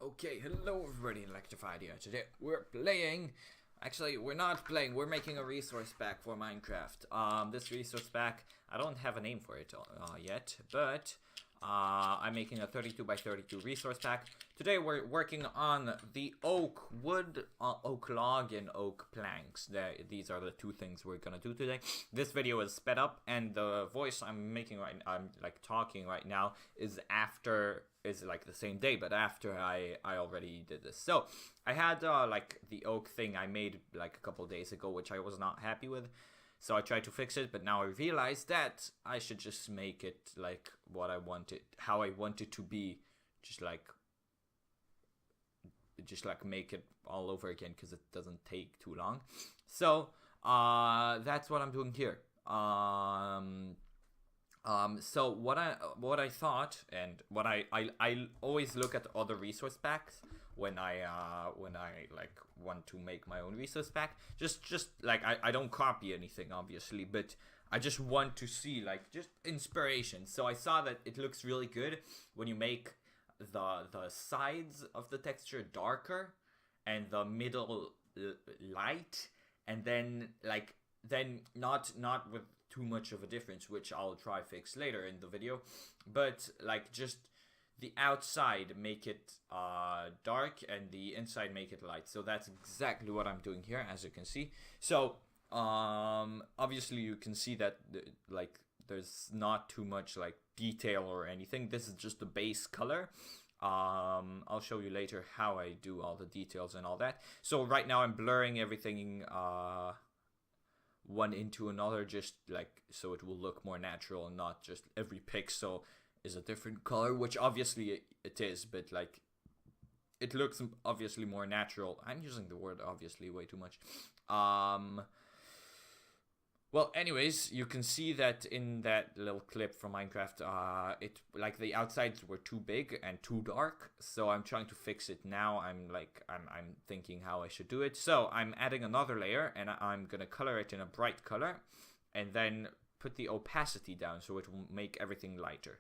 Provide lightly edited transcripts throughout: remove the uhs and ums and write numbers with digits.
Okay, hello everybody, Electrified here. Today we're playing, actually we're not playing, we're making a resource pack for Minecraft. This resource pack, I don't have a name for it yet, but I'm making a 32 by 32 resource pack. Today we're working on the oak wood, oak log and oak planks. These are the two things we're gonna do today. This video is sped up and the voice I'm talking right now is like the same day, but after I already did this. So I had like the oak thing I made like a couple days ago, which I was not happy with. So I tried to fix it, but now I realized that I should just make it like what I wanted, how I want it to be, just like make it all over again because it doesn't take too long. So that's what I'm doing here. So what I thought, and what I always look at other resource packs when I like want to make my own resource pack. Just like I don't copy anything obviously, but I just want to see like just inspiration. So I saw that it looks really good when you make the sides of the texture darker and the middle light, and then not with too much of a difference, which I'll try fix later in the video, but like just the outside make it dark and the inside make it light. So that's exactly what I'm doing here, as you can see. So obviously you can see that like there's not too much like detail or anything. This is just the base color. I'll show you later how I do all the details and all that. So right now I'm blurring everything one into another, just like so it will look more natural and not just every pixel is a different color, which obviously it is, but like it looks obviously more natural. I'm using the word obviously way too much. Well, anyways, you can see that in that little clip from Minecraft, it like the outsides were too big and too dark. So I'm trying to fix it now. I'm thinking how I should do it. So I'm adding another layer and I'm gonna color it in a bright color, and then put the opacity down so it will make everything lighter.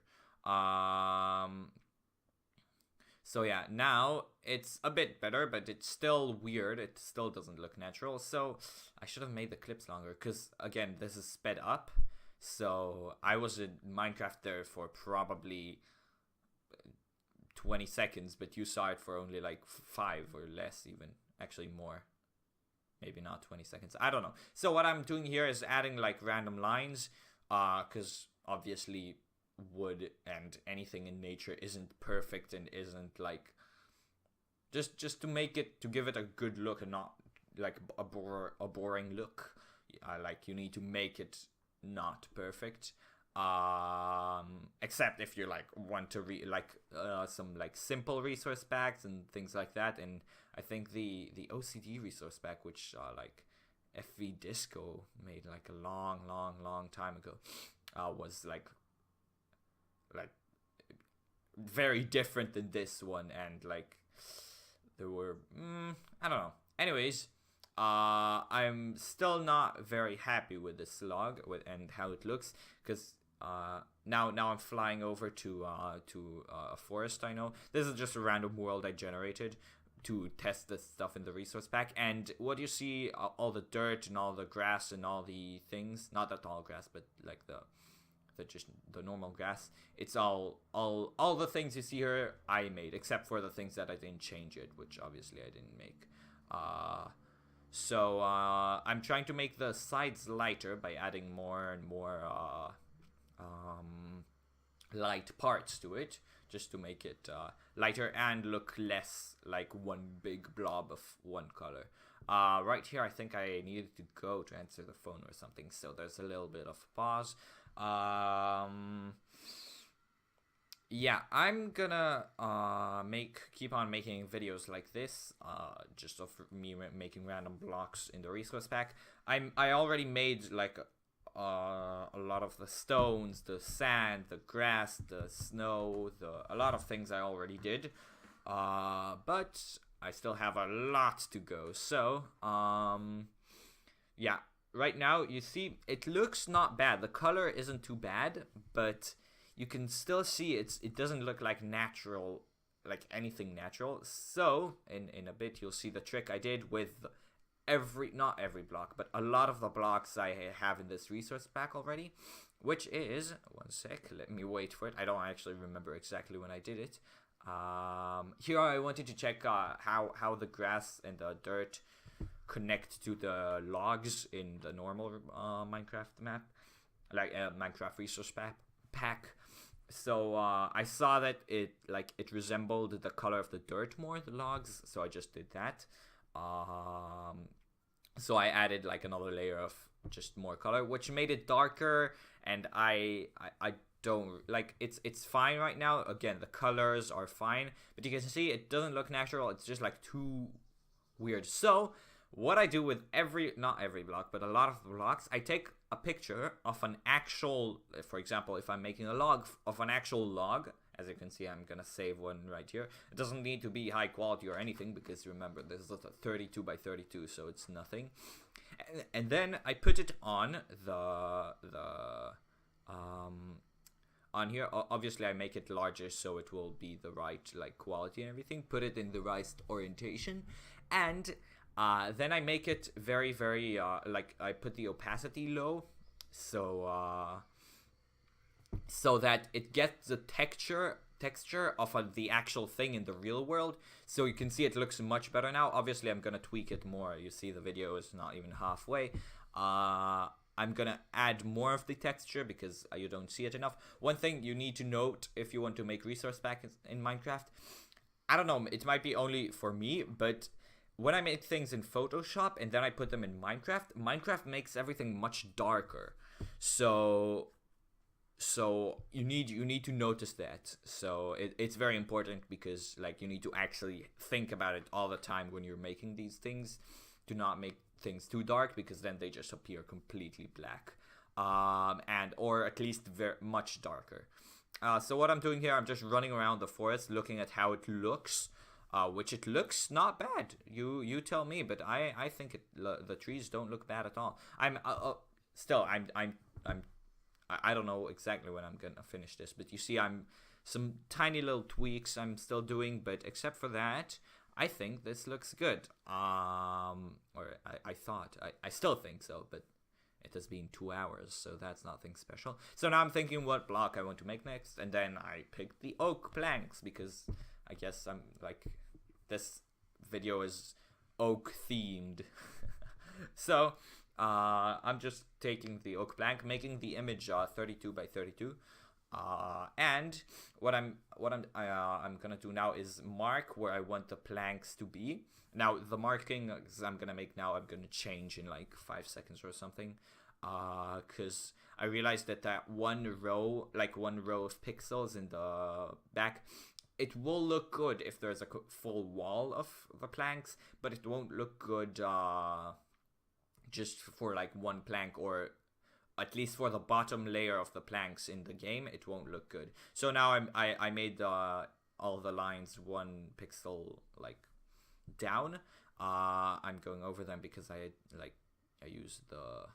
So yeah, now it's a bit better, but it's still weird. It still doesn't look natural. So I should have made the clips longer because, again, this is sped up. So I was in Minecraft there for probably 20 seconds, but you saw it for only like 5 or less even. Actually more. Maybe not 20 seconds. I don't know. So what I'm doing here is adding like random lines because obviously wood and anything in nature isn't perfect and isn't like just to make it, to give it a good look and not like a boring look. Like you need to make it not perfect, except if you like want to some like simple resource packs and things like that. And I think the OCD resource pack, which like FV Disco made like a long time ago, was like very different than this one, and like there were I don't know. Anyways, I'm still not very happy with this log and how it looks, because now I'm flying over to a forest. I know this is just a random world I generated to test the stuff in the resource pack, and what you see, all the dirt and all the grass and all the things, not that tall grass, but like just the normal grass, it's all the things you see here I made, except for the things that I didn't change it, which obviously I didn't make. So I'm trying to make the sides lighter by adding more and more light parts to it, just to make it lighter and look less like one big blob of one color. Right here I think I needed to go to answer the phone or something, so there's a little bit of pause. Yeah, I'm gonna keep on making videos like this, just of me making random blocks in the resource pack. I already made like a lot of the stones, the sand, the grass, the snow, a lot of things I already did, but I still have a lot to go. So yeah, right now you see it looks not bad. The color isn't too bad, but you can still see it doesn't look like natural like anything natural. So in a bit you'll see the trick I did with not every block, but a lot of the blocks I have in this resource pack already, which is, one sec, let me wait for it. I don't actually remember exactly when I did it. Here I wanted to check how the grass and the dirt connect to the logs in the normal Minecraft map, like Minecraft resource pack. So I saw that it resembled the color of the dirt more, the logs, so I just did that. So I added like another layer of just more color, which made it darker, and I don't like it's fine right now. Again, the colors are fine, but you can see it doesn't look natural. It's just like too weird. So what I do with not every block, but a lot of blocks, I take a picture of an actual, for example, if I'm making a log of an actual log. As you can see, I'm gonna save one right here. It doesn't need to be high quality or anything, because remember, this is a 32 by 32, so it's nothing. And then I put it on on here. Obviously I make it larger so it will be the right like quality and everything. Put it in the right orientation, and then I make it very, very like I put the opacity low, so that it gets the texture of the actual thing in the real world. So you can see it looks much better now. Obviously I'm gonna tweak it more. You see the video is not even halfway. I'm gonna add more of the texture because you don't see it enough. One thing you need to note if you want to make resource packs in Minecraft, I don't know, it might be only for me, but when I make things in Photoshop and then I put them in Minecraft makes everything much darker. So you need to notice that. So it's very important, because like you need to actually think about it all the time when you're making these things. Do not make things too dark, because then they just appear completely black, or at least very much darker. So what I'm doing here, I'm just running around the forest looking at how it looks, which it looks not bad. You tell me, but I think the trees don't look bad at all. I don't know exactly when I'm gonna finish this, but you see some tiny little tweaks I'm still doing, but except for that, I think this looks good. Or I thought, I still think so, but it has been 2 hours, so that's nothing special. So now I'm thinking what block I want to make next, and then I picked the oak planks, because I guess I'm like, this video is oak themed. So I'm just taking the oak plank, making the image 32 by 32, and what I'm gonna do now is mark where I want the planks to be. Now the marking I'm gonna make now, I'm gonna change in like 5 seconds or something, because I realized that one row of pixels in the back, it will look good if there's a full wall of the planks, but it won't look good just for like one plank, or at least for the bottom layer of the planks in the game, it won't look good. So now I made all the lines 1 pixel like down. I'm going over them because I used the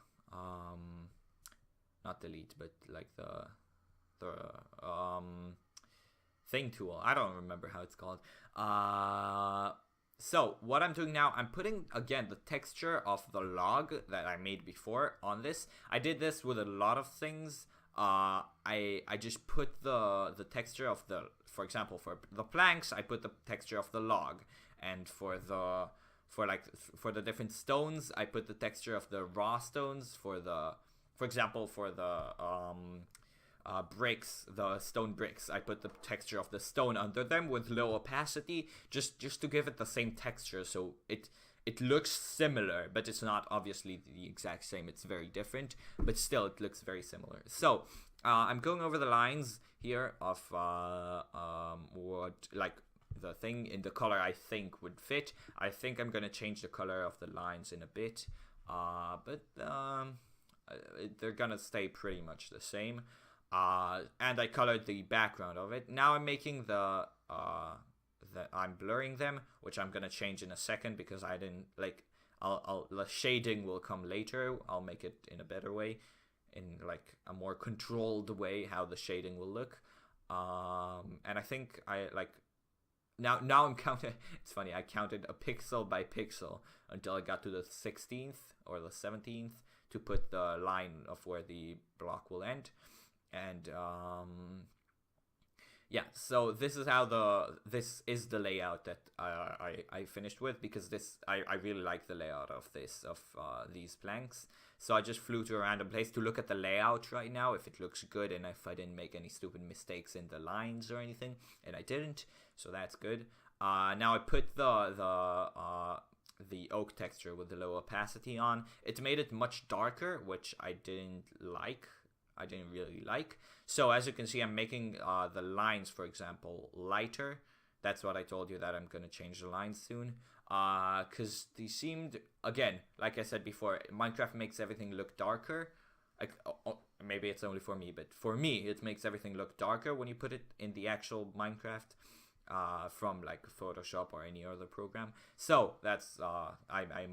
not delete, but like the thing tool. I don't remember how it's called. So what I'm doing now, I'm putting again the texture of the log that I made before on this. I did this with a lot of things. I just put the texture of for example, for the planks, I put the texture of the log, and for the different stones, I put the texture of the raw stones. For example, for the bricks, the stone bricks, I put the texture of the stone under them with low opacity, just to give it the same texture, so it looks similar, but it's not obviously the exact same. It's very different, but still it looks very similar. So I'm going over the lines here of what like the thing in the color I think would fit. I think I'm gonna change the color of the lines in a bit, but they're gonna stay pretty much the same. And I colored the background of it. Now I'm making I'm blurring them, which I'm gonna change in a second, because I didn't like. The shading will come later. I'll make it in a better way, in like a more controlled way, how the shading will look. And I think now I'm counting. It's funny. I counted a pixel by pixel until I got to the 16th or the 17th to put the line of where the block will end, and yeah. So this is the layout that I finished with, because I really like the layout of these planks. So I just flew to a random place to look at the layout right now, if it looks good and if I didn't make any stupid mistakes in the lines or anything, and I didn't, so that's good. Now I put the oak texture with the low opacity on. It made it much darker, which I didn't really like. So as you can see, I'm making the lines, for example, lighter. That's what I told you, that I'm going to change the lines soon. Because they seemed, again, like I said before, Minecraft makes everything look darker. Like, maybe it's only for me, but for me, it makes everything look darker when you put it in the actual Minecraft from like Photoshop or any other program. So that's, I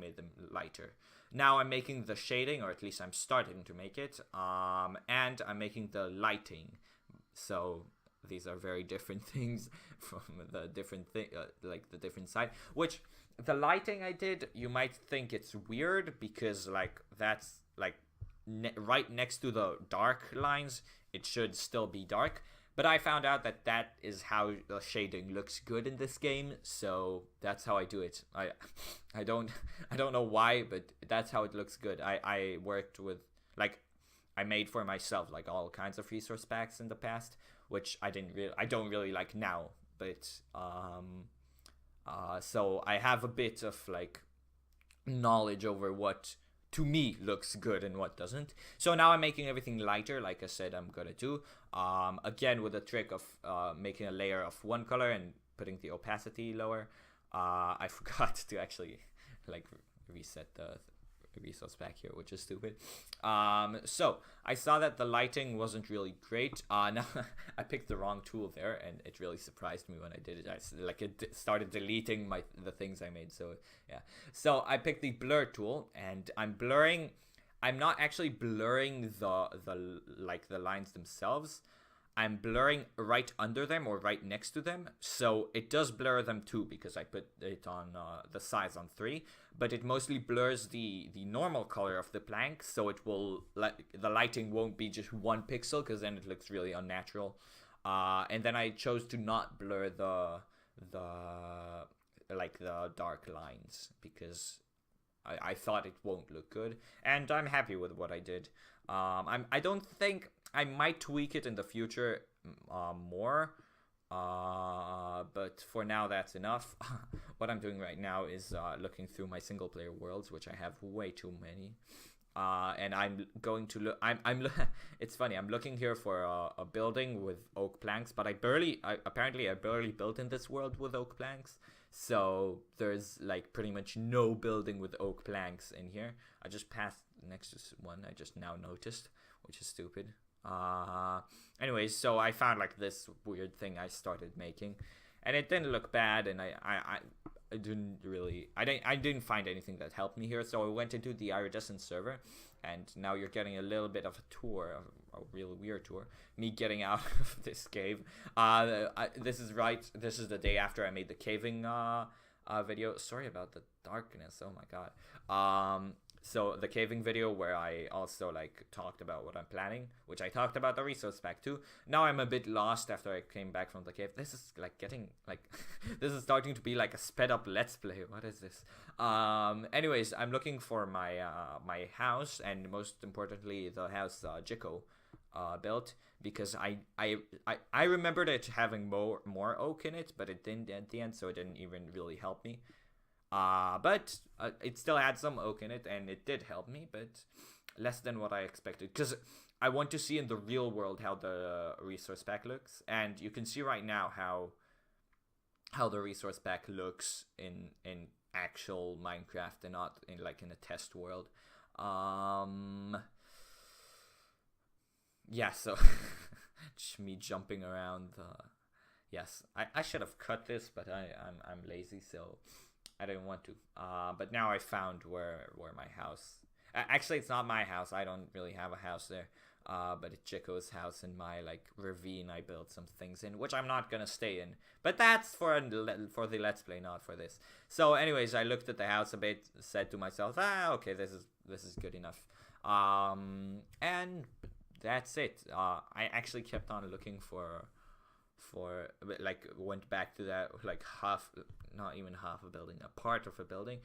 made them lighter. Now I'm making the shading, or at least I'm starting to make it, and I'm making the lighting. So these are very different things from the different thing, like the different side. Which the lighting I did, you might think it's weird because like that's like right next to the dark lines. It should still be dark. But I found out that is how the shading looks good in this game, so that's how I do it. I don't know why, but that's how it looks good. I worked with, like, I made for myself like all kinds of resource packs in the past, which I don't really like now, but so I have a bit of like knowledge over what to me looks good and what doesn't. So now I'm making everything lighter, like I said I'm gonna do. Again, with the trick of making a layer of one color and putting the opacity lower. I forgot to actually like reset the resource pack here, which is stupid. So I saw that the lighting wasn't really great. Now I picked the wrong tool there, and it really surprised me when I did it. It started deleting the things I made. So yeah. So I picked the blur tool, and I'm blurring. I'm not actually blurring the lines themselves. I'm blurring right under them or right next to them. So it does blur them too, because I put it on the size on 3. But it mostly blurs the normal color of the plank, so it will the lighting won't be just 1 pixel, because then it looks really unnatural. And then I chose to not blur the dark lines, because I thought it won't look good, and I'm happy with what I did. I don't think I might tweak it in the future more, but for now that's enough. What I'm doing right now is looking through my single player worlds, which I have way too many. And I'm going to look. It's funny. I'm looking here for a building with oak planks, but apparently I barely built in this world with oak planks. So there's like pretty much no building with oak planks in here. I just passed next to one. I just now noticed, which is stupid. Anyways, so I found like this weird thing I started making, and it didn't look bad, and I didn't find anything that helped me here. So I went into the iridescent server, and now you're getting a little bit of a tour, a really weird tour, me getting out of this cave. This is the day after I made the caving video. Sorry about the darkness, oh my god. So the caving video, where I also like talked about what I'm planning, which I talked about the resource pack too. Now I'm a bit lost after I came back from the cave. This is like getting like this is starting to be like a sped up let's play. What is this? Anyways, I'm looking for my my house, and most importantly the house Jiko built, because I remembered it having more oak in it, but it didn't at the end, so it didn't even really help me. But it still had some oak in it, and it did help me, but less than what I expected, because I want to see in the real world how the resource pack looks, and you can see right now how the resource pack looks in actual Minecraft and not in like in a test world. Yeah, so just me jumping around. Yes, I should have cut this, but I'm lazy, so I didn't want to. But now I found where my house. Actually, it's not my house. I don't really have a house there. but it's Chico's house in my like ravine I built some things in, which I'm not gonna stay in. But that's for the Let's Play, not for this. So anyways, I looked at the house a bit, said to myself, okay, this is good enough. And that's it. I actually kept on looking for like went back to that like half, not even half a building, a part of a building.